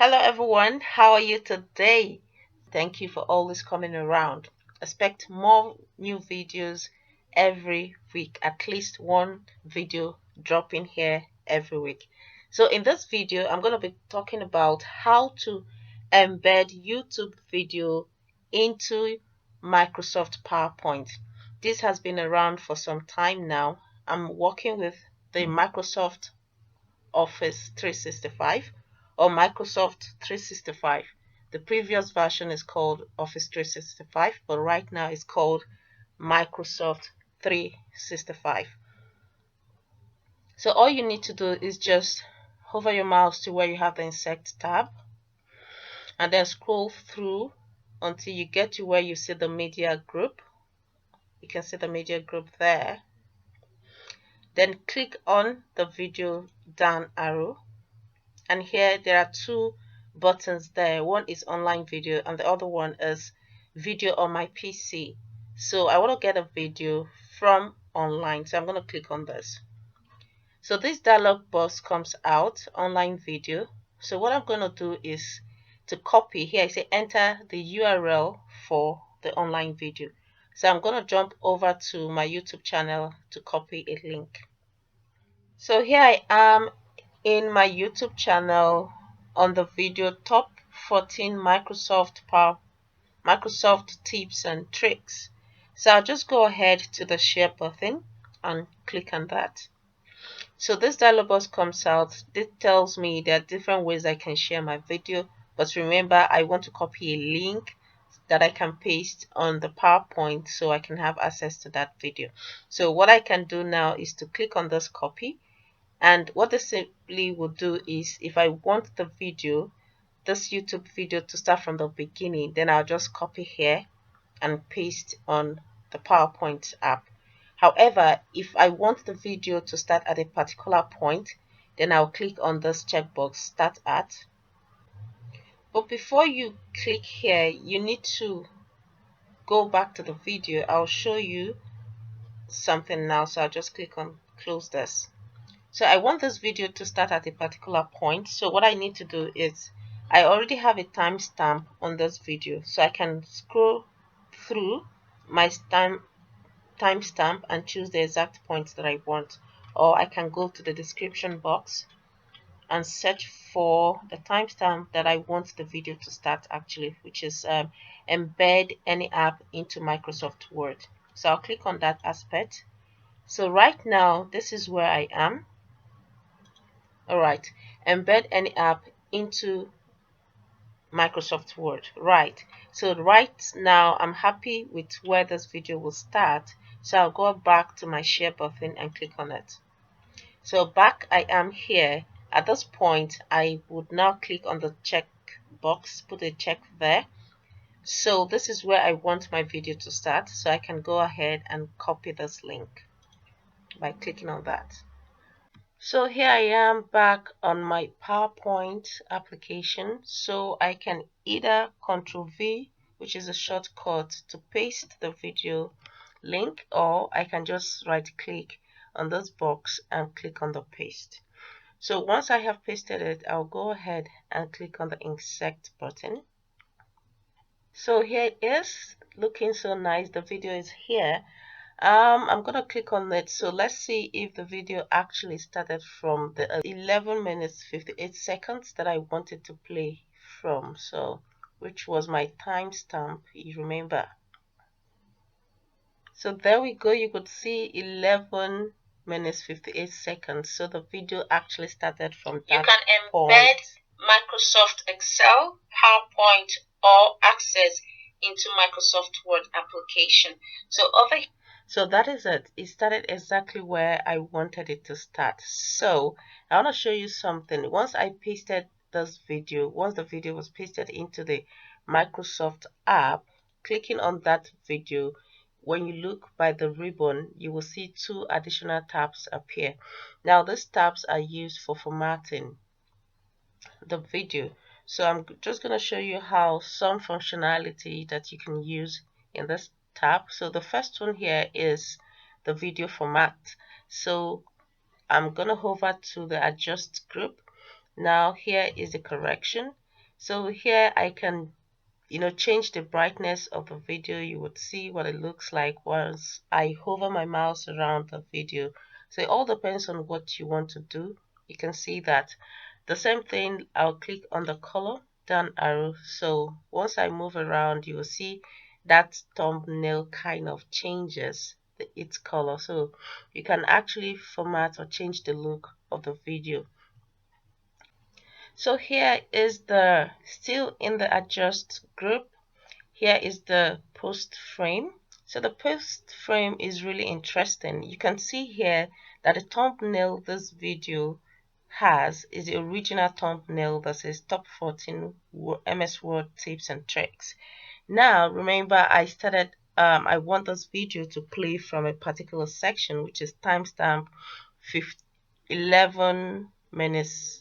Hello everyone, how are you today? Thank you for always coming around. Expect more new videos every week, at least one video dropping here every week. So in this video, I'm going to be talking about how to embed YouTube video into Microsoft PowerPoint. This has been around for some time now. I'm working with the Microsoft Office 365 or Microsoft 365. The previous version is called Office 365, but right now it's called Microsoft 365. So all you need to do is just hover your mouse to where you have the Insert tab and then scroll through until you get to where you see the media group. You can see the media group there. Then click on the video down arrow. And here there are two buttons there. One is online video and the other one is video on my PC. So I want to get a video from online. So I'm going to click on this. So this dialog box comes out, online video. So what I'm going to do is to copy. Here I say enter the URL for the online video. So I'm going to jump over to my YouTube channel to copy a link. So here I am in my YouTube channel on the video top 14 Microsoft tips and tricks. So I'll just go ahead to the share button and click on that. So this dialog box comes out. This tells me there are different ways I can share my video, but remember I want to copy a link that I can paste on the PowerPoint so I can have access to that video. So what I can do now is to click on this copy. And what this simply will do is if I want the video, this YouTube video to start from the beginning, then I'll just copy here and paste on the PowerPoint app. However, if I want the video to start at a particular point, then I'll click on this checkbox, Start At. But before you click here, you need to go back to the video. I'll show you something now, so I'll just click on Close this. So I want this video to start at a particular point. So what I need to do is I already have a timestamp on this video. So I can scroll through my timestamp and choose the exact point that I want. Or I can go to the description box and search for the timestamp that I want the video to start actually, which is embed any app into Microsoft Word. So I'll click on that aspect. So right now, this is where I am. Alright, embed any app into Microsoft Word. Right, so right now I'm happy with where this video will start. So I'll go back to my share button and click on it. So back I am here. At this point, I would now click on the check box, put a check there. So this is where I want my video to start. So I can go ahead and copy this link by clicking on that. So here I am back on my PowerPoint application. So I can either Ctrl V, which is a shortcut to paste the video link, or I can just right click on this box and click on the paste. So once I have pasted it, I'll go ahead and click on the Insert button. So here it is, looking so nice. The video is here. I'm gonna click on it. So let's see if the video actually started from the 11 minutes 58 seconds that I wanted to play from. So which was my timestamp, you remember. So there we go. You could see 11 minutes 58 seconds. So the video actually started from that point. You can embed Microsoft Excel, PowerPoint, or Access into Microsoft Word application. So that is it. It started exactly where I wanted it to start. So I want to show you something. Once I pasted this video, once the video was pasted into the Microsoft app, clicking on that video, when you look by the ribbon, you will see two additional tabs appear. Now these tabs are used for formatting the video. So I'm just going to show you how some functionality that you can use in this tab. So the first one here is the video format. So I'm going to hover to the adjust group. Now here is the correction. So here I can change the brightness of the video. You would see what it looks like once I hover my mouse around the video. So it all depends on what you want to do. You can see that. The same thing, I'll click on the color down arrow. So once I move around, you will see that thumbnail kind of changes its color. So you can actually format or change the look of the video. So here is the still in the adjust group. Here is the post frame. So the post frame is really interesting. You can see here that the thumbnail this video has is the original thumbnail that says top 14 MS Word tips and tricks. Now remember I started I want this video to play from a particular section, which is timestamp 11 minutes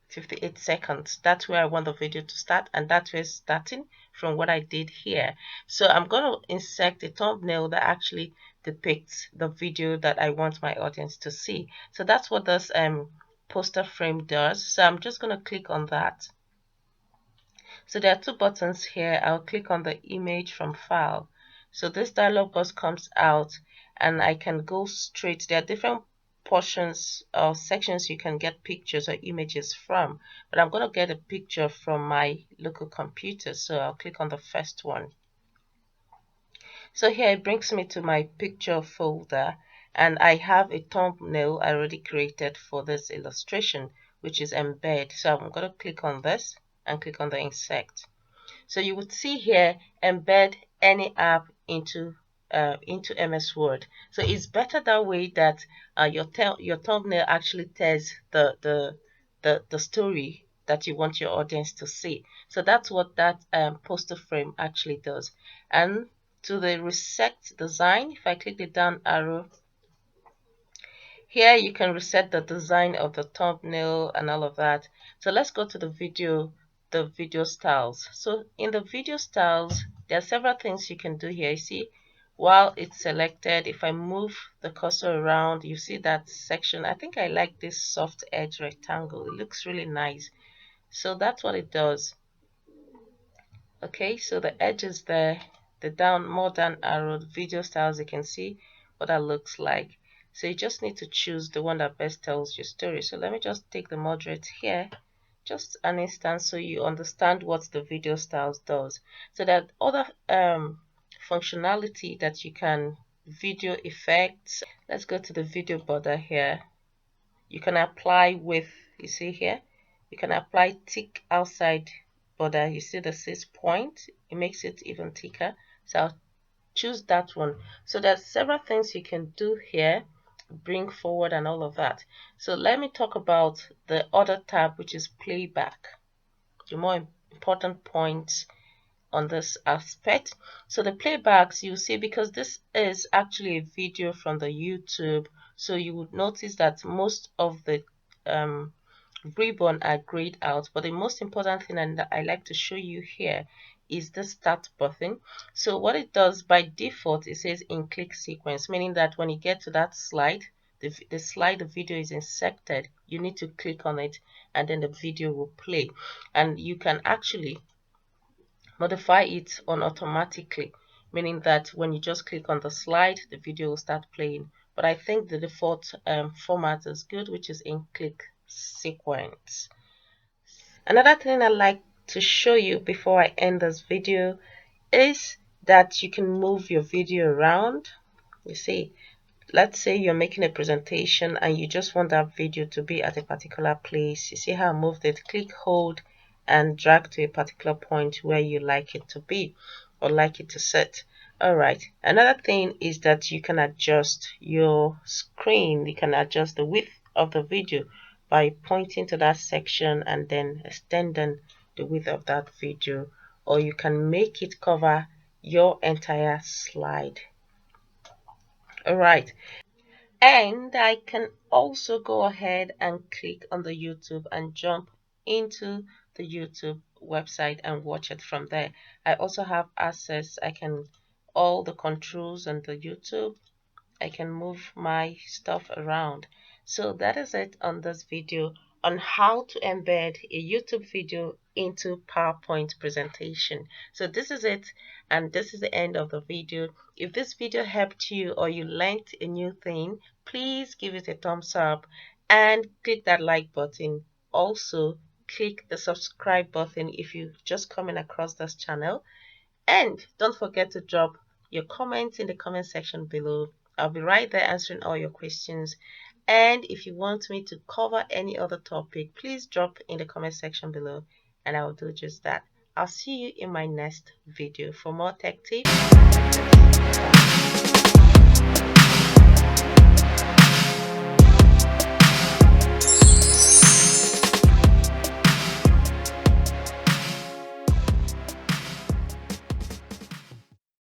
58 seconds. That's where I want the video to start, and that's where it's starting from what I did here. So I'm going to insert a thumbnail that actually depicts the video that I want my audience to see. So that's what this poster frame does. So I'm just going to click on that. So there are two buttons here. I'll click on the image from file. So this dialog box comes out and I can go straight. There are different portions or sections you can get pictures or images from, but I'm going to get a picture from my local computer. So I'll click on the first one. So here it brings me to my picture folder, and I have a thumbnail I already created for this illustration, which is embed. So I'm going to click on this and click on the insert. So you would see here embed any app into MS Word. So it's better that way that your thumbnail actually tells the story that you want your audience to see. So that's what that poster frame actually does. And to the reset design, if I click the down arrow, here you can reset the design of the thumbnail and all of that. So let's go to the video styles. So in the video styles, there are several things you can do here. You see, while it's selected, if I move the cursor around, you see that section. I think I like this soft edge rectangle. It looks really nice. So that's what it does. Okay, so the edge is there, the more down arrow, the video styles, you can see what that looks like. So you just need to choose the one that best tells your story. So let me just take the moderate here, just an instance, so you understand what the video styles does. So that other functionality that you can, video effects. Let's go to the video border here. You can apply with, you see here, you can apply tick outside border. You see the 6 point, it makes it even thicker. So I'll choose that one. So there's several things you can do here, bring forward and all of that. So let me talk about the other tab, which is playback, the more important points on this aspect. So the playbacks, you see, because this is actually a video from the YouTube, so you would notice that most of the ribbon are grayed out, but the most important thing, and I like to show you here, is the start button. So what it does by default, it says in click sequence, meaning that when you get to that slide, the slide the video is inserted, you need to click on it and then the video will play. And you can actually modify it on automatically, meaning that when you just click on the slide, the video will start playing. But I think the default format is good, which is in click sequence. Another thing I'd like to show you before I end this video is that you can move your video around. You see, let's say you're making a presentation and you just want that video to be at a particular place. You see how I moved it? Click, hold, and drag to a particular point where you like it to be or like it to sit. Alright, another thing is that you can adjust your screen. You can adjust the width of the video by pointing to that section and then extending the width of that video, or you can make it cover your entire slide. Alright, and I can also go ahead and click on the YouTube and jump into the YouTube website and watch it from there. I also have access, I can, all the controls on the YouTube, I can move my stuff around. So that is it on this video on how to embed a YouTube video into PowerPoint presentation. So this is it, and this is the end of the video. If this video helped you or you learned a new thing, please give it a thumbs up and click that like button. Also, click the subscribe button if you're just coming across this channel. And don't forget to drop your comments in the comment section below. I'll be right there answering all your questions. And if you want me to cover any other topic, please drop in the comment section below and I will do just that. I'll see you in my next video for more tech tips.